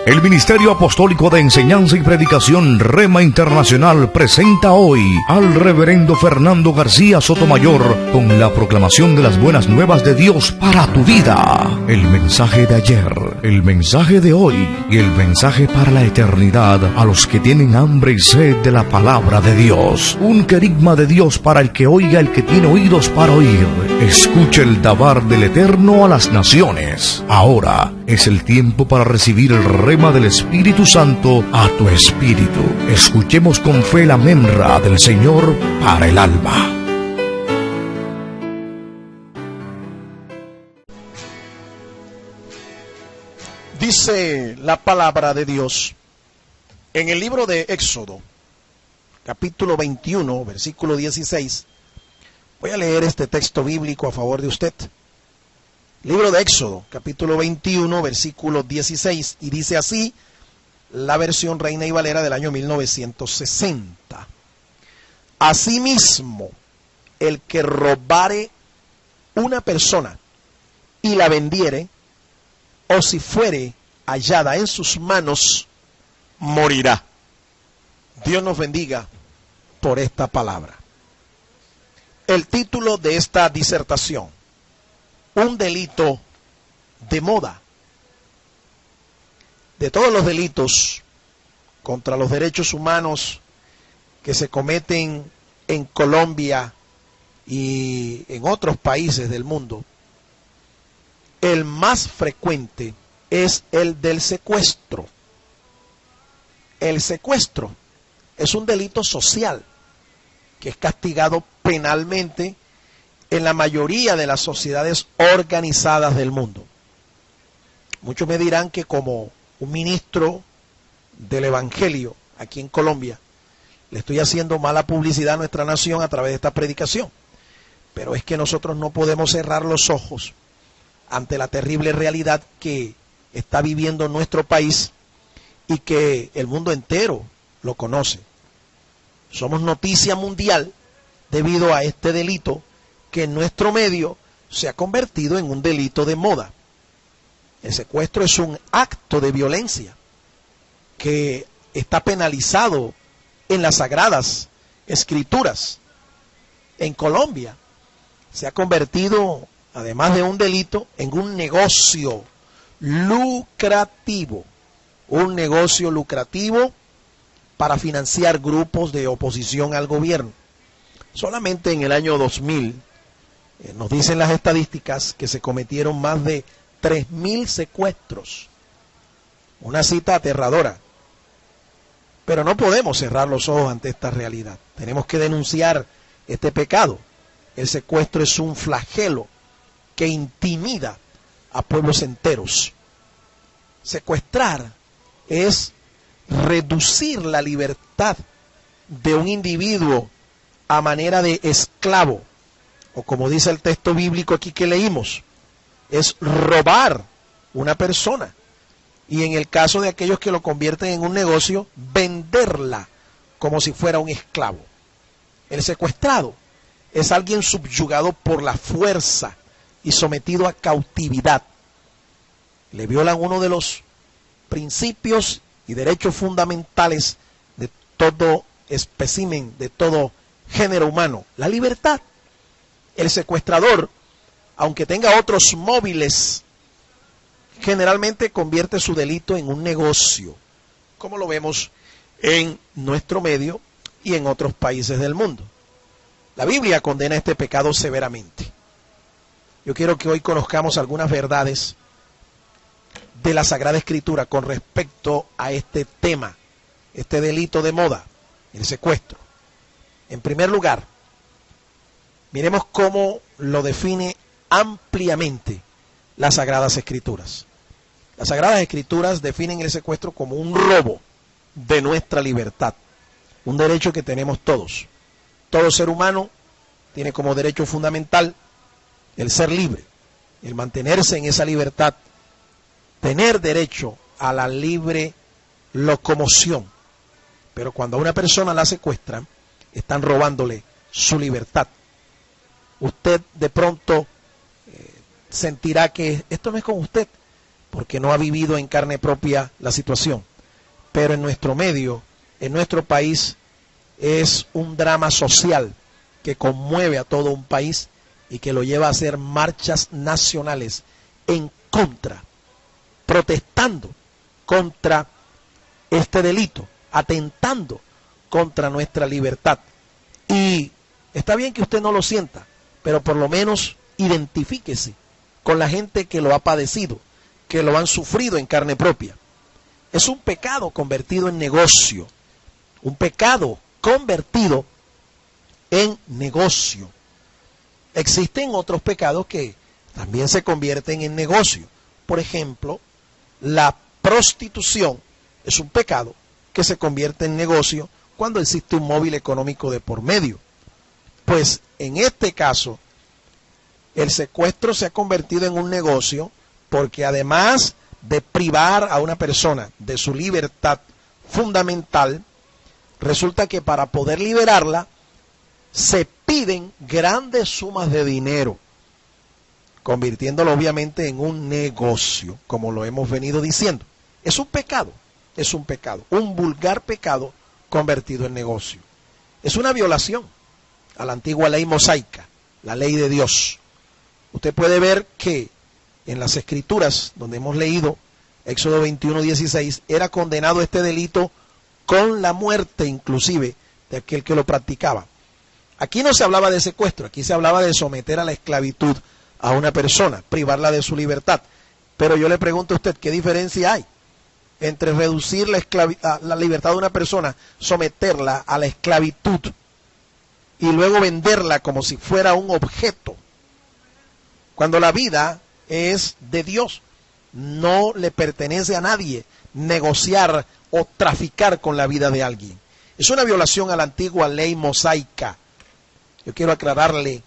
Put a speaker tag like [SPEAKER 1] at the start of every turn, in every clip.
[SPEAKER 1] El Ministerio Apostólico de Enseñanza y Predicación Rema Internacional presenta hoy al Reverendo Fernando García Sotomayor con la proclamación de las buenas nuevas de Dios para tu vida. El mensaje de ayer, el mensaje de hoy y el mensaje para la eternidad a los que tienen hambre y sed de la palabra de Dios. Un querigma de Dios para el que oiga, el que tiene oídos para oír. Escuche el dabar del Eterno a las naciones. Ahora es el tiempo para recibir el rema del Espíritu Santo a tu espíritu. Escuchemos con fe la memra del Señor para el alma.
[SPEAKER 2] Dice la palabra de Dios en el libro de Éxodo, capítulo 21, versículo 16. Voy a leer este texto bíblico a favor de usted. Libro de Éxodo, capítulo 21, versículo 16, y dice así la versión Reina y Valera del año 1960. Asimismo, el que robare una persona y la vendiere, o si fuere hallada en sus manos, morirá. Dios nos bendiga por esta palabra. El título de esta disertación: un delito de moda. De todos los delitos contra los derechos humanos que se cometen en Colombia y en otros países del mundo, el más frecuente es el del secuestro. El secuestro es un delito social que es castigado penalmente en la mayoría de las sociedades organizadas del mundo. Muchos me dirán que como un ministro del Evangelio aquí en Colombia, le estoy haciendo mala publicidad a nuestra nación a través de esta predicación. Pero es que nosotros no podemos cerrar los ojos ante la terrible realidad que está viviendo nuestro país y que el mundo entero lo conoce. Somos noticia mundial debido a este delito que en nuestro medio se ha convertido en un delito de moda. El secuestro es un acto de violencia que está penalizado en las Sagradas Escrituras. En Colombia se ha convertido, además de un delito, en un negocio lucrativo. Un negocio lucrativo para financiar grupos de oposición al gobierno. Solamente en el año 2000, nos dicen las estadísticas que se cometieron más de 3.000 secuestros. Una cita aterradora. Pero no podemos cerrar los ojos ante esta realidad. Tenemos que denunciar este pecado. El secuestro es un flagelo que intimida a pueblos enteros. Secuestrar es reducir la libertad de un individuo a manera de esclavo. O como dice el texto bíblico aquí que leímos, es robar una persona. Y en el caso de aquellos que lo convierten en un negocio, venderla como si fuera un esclavo. El secuestrado es alguien subyugado por la fuerza y sometido a cautividad. Le violan uno de los principios y derechos fundamentales de todo espécimen, de todo género humano, la libertad. El secuestrador, aunque tenga otros móviles, generalmente convierte su delito en un negocio, como lo vemos en nuestro medio y en otros países del mundo. La Biblia condena este pecado severamente. Yo quiero que hoy conozcamos algunas verdades de la Sagrada Escritura con respecto a este tema, este delito de moda, el secuestro. En primer lugar, miremos cómo lo define ampliamente las Sagradas Escrituras. Las Sagradas Escrituras definen el secuestro como un robo de nuestra libertad, un derecho que tenemos todos. Todo ser humano tiene como derecho fundamental el ser libre, el mantenerse en esa libertad, tener derecho a la libre locomoción. Pero cuando a una persona la secuestran, están robándole su libertad. Usted de pronto sentirá que esto no es con usted, porque no ha vivido en carne propia la situación. Pero en nuestro medio, en nuestro país, es un drama social que conmueve a todo un país y que lo lleva a hacer marchas nacionales en contra, protestando contra este delito, atentando contra nuestra libertad. Y está bien que usted no lo sienta, pero por lo menos identifíquese con la gente que lo ha padecido, que lo han sufrido en carne propia. Es un pecado convertido en negocio, un pecado convertido en negocio. Existen otros pecados que también se convierten en negocio. Por ejemplo, la prostitución es un pecado que se convierte en negocio cuando existe un móvil económico de por medio. Pues en este caso, el secuestro se ha convertido en un negocio porque además de privar a una persona de su libertad fundamental, resulta que para poder liberarla se piden grandes sumas de dinero, convirtiéndolo obviamente en un negocio, como lo hemos venido diciendo. Es un pecado, un vulgar pecado convertido en negocio. Es una violación a la antigua ley mosaica, la ley de Dios. Usted puede ver que en las Escrituras, donde hemos leído Éxodo 21:16, era condenado este delito con la muerte inclusive de aquel que lo practicaba. Aquí no se hablaba de secuestro, aquí se hablaba de someter a la esclavitud a una persona, privarla de su libertad. Pero yo le pregunto a usted, ¿qué diferencia hay entre reducir la libertad de una persona, someterla a la esclavitud y luego venderla como si fuera un objeto? Cuando la vida es de Dios, no le pertenece a nadie negociar o traficar con la vida de alguien. Es una violación a la antigua ley mosaica. Yo quiero aclararle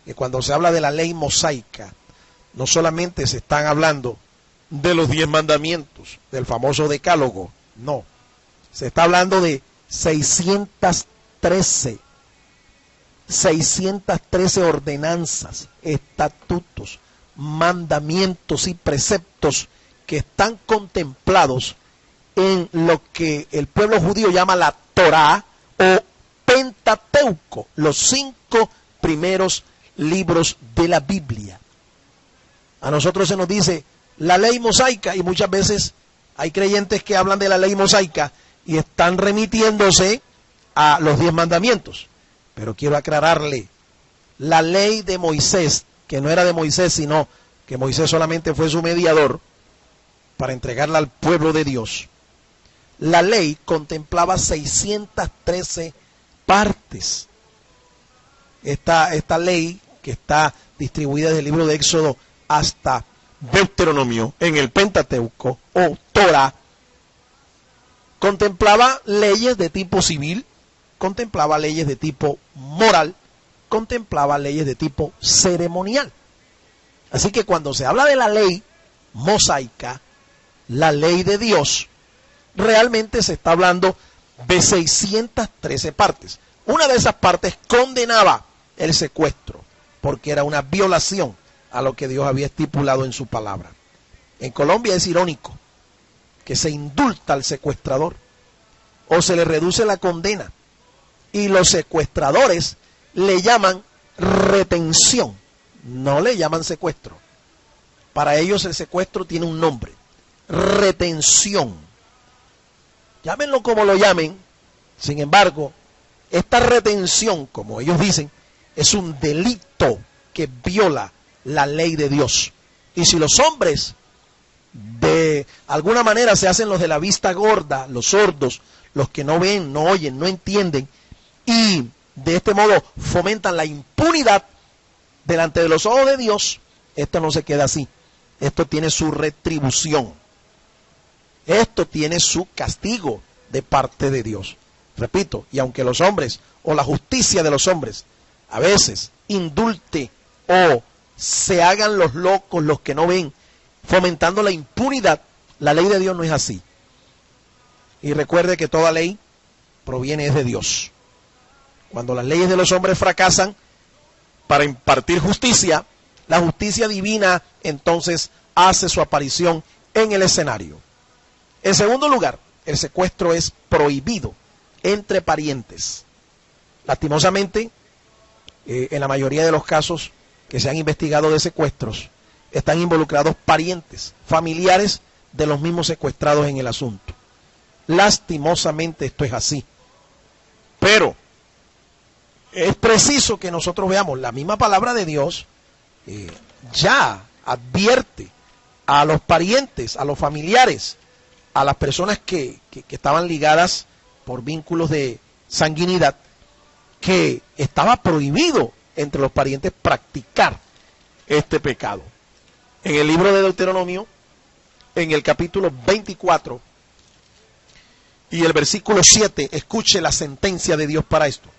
[SPEAKER 2] que cuando se habla de la ley mosaica, no solamente se están hablando de los 10 mandamientos, del famoso decálogo, no. Se está hablando de 613 ordenanzas, estatutos, mandamientos y preceptos que están contemplados en lo que el pueblo judío llama la Torá o Pentateuco, los 5 primeros libros de la Biblia. A nosotros se nos dice la ley mosaica y muchas veces hay creyentes que hablan de la ley mosaica y están remitiéndose a los 10 mandamientos. Pero quiero aclararle, la ley de Moisés, que no era de Moisés, sino que Moisés solamente fue su mediador para entregarla al pueblo de Dios. La ley contemplaba 613 partes. Esta ley, que está distribuida desde el libro de Éxodo hasta Deuteronomio, en el Pentateuco o Torah, contemplaba leyes de tipo civil, contemplaba leyes de tipo moral, contemplaba leyes de tipo ceremonial. Así que cuando se habla de la ley mosaica, la ley de Dios, realmente se está hablando de 613 partes. Una de esas partes condenaba el secuestro, porque era una violación a lo que Dios había estipulado en su palabra. En Colombia es irónico que se indulta al secuestrador o se le reduce la condena, y los secuestradores le llaman retención, no le llaman secuestro. Para ellos el secuestro tiene un nombre, retención. Llámenlo como lo llamen, sin embargo, esta retención, como ellos dicen, es un delito que viola la ley de Dios. Y si los hombres de alguna manera se hacen los de la vista gorda, los sordos, los que no ven, no oyen, no entienden, y de este modo fomentan la impunidad delante de los ojos de Dios, esto no se queda así. Esto tiene su retribución. Esto tiene su castigo de parte de Dios. Repito, y aunque los hombres o la justicia de los hombres a veces indulte o se hagan los locos, los que no ven, fomentando la impunidad, la ley de Dios no es así. Y recuerde que toda ley proviene de Dios. Cuando las leyes de los hombres fracasan para impartir justicia, la justicia divina entonces hace su aparición en el escenario. En segundo lugar, el secuestro es prohibido entre parientes. Lastimosamente, en la mayoría de los casos que se han investigado de secuestros, están involucrados parientes, familiares de los mismos secuestrados en el asunto. Lastimosamente esto es así. Pero es preciso que nosotros veamos, la misma palabra de Dios ya advierte a los parientes, a los familiares, a las personas que estaban ligadas por vínculos de sanguinidad, que estaba prohibido entre los parientes practicar este pecado. En el libro de Deuteronomio, en el capítulo 24 y el versículo 7, escuche la sentencia de Dios para esto.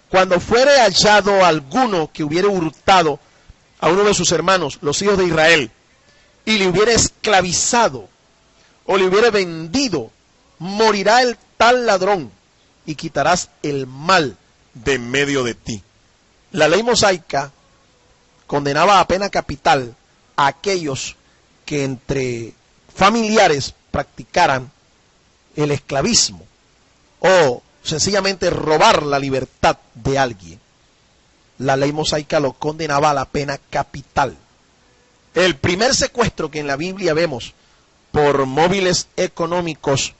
[SPEAKER 2] Cuando fuere hallado alguno que hubiere hurtado a uno de sus hermanos, los hijos de Israel, y le hubiere esclavizado o le hubiere vendido, morirá el tal ladrón y quitarás el mal de en medio de ti. La ley mosaica condenaba a pena capital a aquellos que entre familiares practicaran el esclavismo o sencillamente robar la libertad de alguien. La ley mosaica lo condenaba a la pena capital. El primer secuestro que en la Biblia vemos por móviles económicos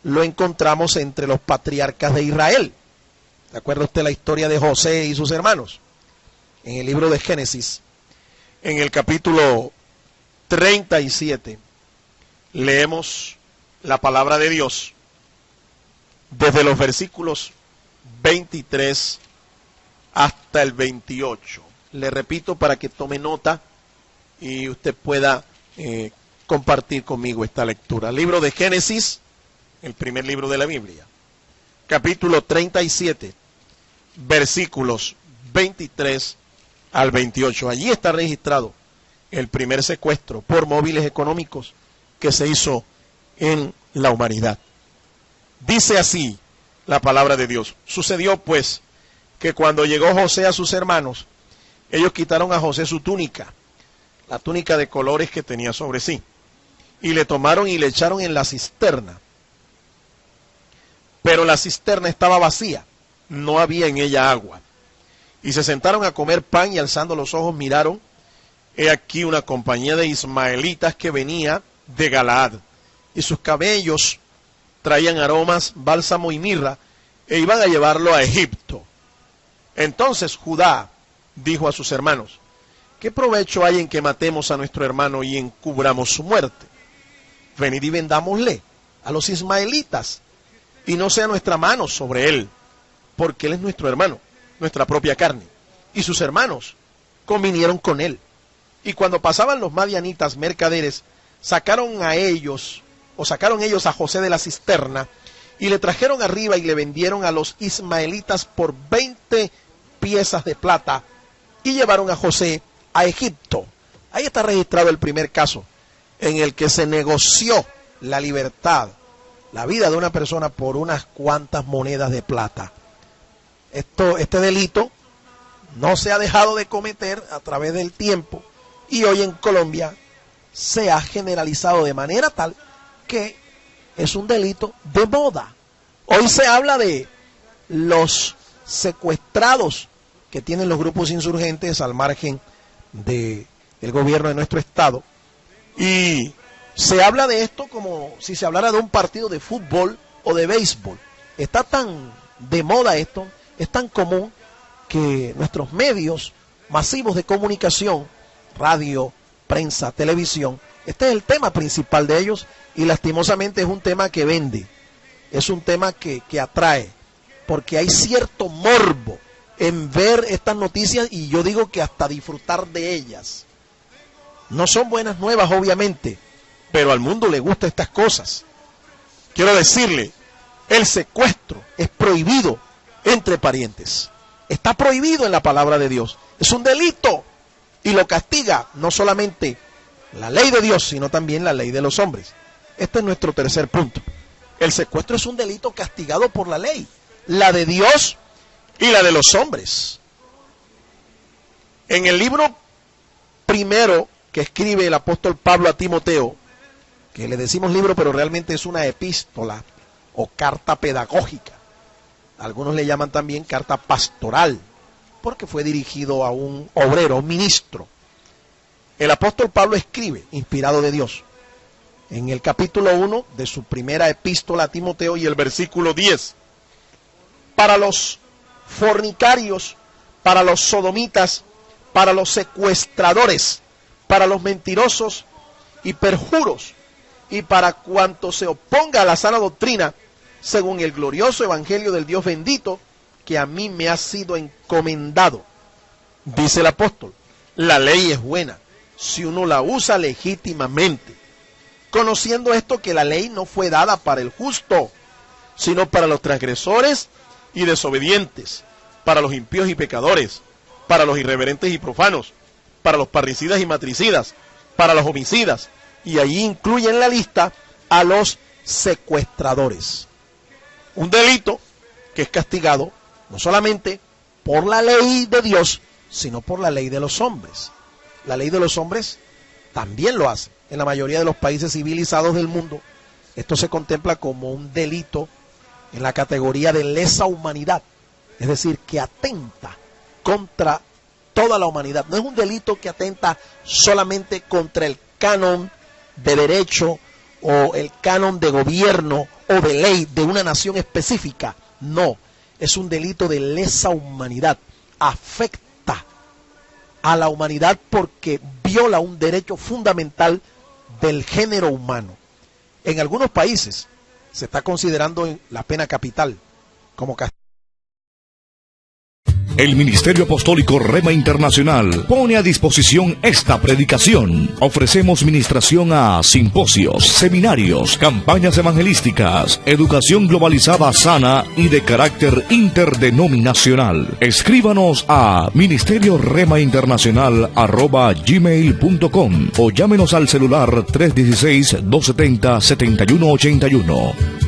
[SPEAKER 2] lo encontramos entre los patriarcas de Israel. ¿Se acuerda usted la historia de José y sus hermanos? En el libro de Génesis, en el capítulo 37, leemos la palabra de Dios desde los versículos 23 hasta el 28. Le repito para que tome nota y usted pueda compartir conmigo esta lectura. Libro de Génesis, el primer libro de la Biblia, capítulo 37, versículos 23 al 28. Allí está registrado el primer secuestro por móviles económicos que se hizo en la humanidad. Dice así la palabra de Dios. Sucedió pues que cuando llegó José a sus hermanos, ellos quitaron a José su túnica, la túnica de colores que tenía sobre sí, y le tomaron y le echaron en la cisterna. Pero la cisterna estaba vacía, no había en ella agua. Y se sentaron a comer pan y alzando los ojos miraron, he aquí una compañía de ismaelitas que venía de Galaad, y sus cabellos traían aromas, bálsamo y mirra, e iban a llevarlo a Egipto. Entonces Judá dijo a sus hermanos, ¿qué provecho hay en que matemos a nuestro hermano y encubramos su muerte? Venid y vendámosle a los ismaelitas, y no sea nuestra mano sobre él, porque él es nuestro hermano, nuestra propia carne. Y sus hermanos convinieron con él. Y cuando pasaban los madianitas mercaderes, sacaron ellos a José de la cisterna, y le trajeron arriba y le vendieron a los ismaelitas por 20 piezas de plata, y llevaron a José a Egipto. Ahí está registrado el primer caso en el que se negoció la libertad, la vida de una persona por unas cuantas monedas de plata. Este delito no se ha dejado de cometer a través del tiempo y hoy en Colombia se ha generalizado de manera tal que es un delito de moda. Hoy se habla de los secuestrados que tienen los grupos insurgentes al margen del gobierno de nuestro estado, y se habla de esto como si se hablara de un partido de fútbol o de béisbol. Está tan de moda esto, es tan común que nuestros medios masivos de comunicación, radio, prensa, televisión, este es el tema principal de ellos, y lastimosamente es un tema que vende, es un tema que atrae, porque hay cierto morbo en ver estas noticias, y yo digo que hasta disfrutar de ellas. No son buenas nuevas, obviamente, pero al mundo le gustan estas cosas. Quiero decirle, el secuestro es prohibido entre parientes. Está prohibido en la palabra de Dios. Es un delito y lo castiga no solamente la ley de Dios, sino también la ley de los hombres. Este es nuestro tercer punto. El secuestro es un delito castigado por la ley, la de Dios y la de los hombres. En el libro primero que escribe el apóstol Pablo a Timoteo, que le decimos libro, pero realmente es una epístola o carta pedagógica. Algunos le llaman también carta pastoral, porque fue dirigido a un obrero, un ministro. El apóstol Pablo escribe, inspirado de Dios, en el capítulo 1 de su primera epístola a Timoteo y el versículo 10, para los fornicarios, para los sodomitas, para los secuestradores, para los mentirosos y perjuros, y para cuanto se oponga a la sana doctrina, según el glorioso evangelio del Dios bendito, que a mí me ha sido encomendado. Dice el apóstol, la ley es buena si uno la usa legítimamente, conociendo esto, que la ley no fue dada para el justo, sino para los transgresores y desobedientes, para los impíos y pecadores, para los irreverentes y profanos, para los parricidas y matricidas, para los homicidas, y allí incluye en la lista a los secuestradores. Un delito que es castigado no solamente por la ley de Dios, sino por la ley de los hombres. La ley de los hombres también lo hace. En la mayoría de los países civilizados del mundo, esto se contempla como un delito en la categoría de lesa humanidad, es decir, que atenta contra toda la humanidad. No es un delito que atenta solamente contra el canon de derecho o el canon de gobierno o de ley de una nación específica. No, es un delito de lesa humanidad. Afecta a la humanidad porque viola un derecho fundamental del género humano. En algunos países se está considerando la pena capital como castigo.
[SPEAKER 1] El Ministerio Apostólico Rema Internacional pone a disposición esta predicación. Ofrecemos ministración a simposios, seminarios, campañas evangelísticas, educación globalizada sana y de carácter interdenominacional. Escríbanos a ministerioremainternacional@gmail.com o llámenos al celular 316-270-7181.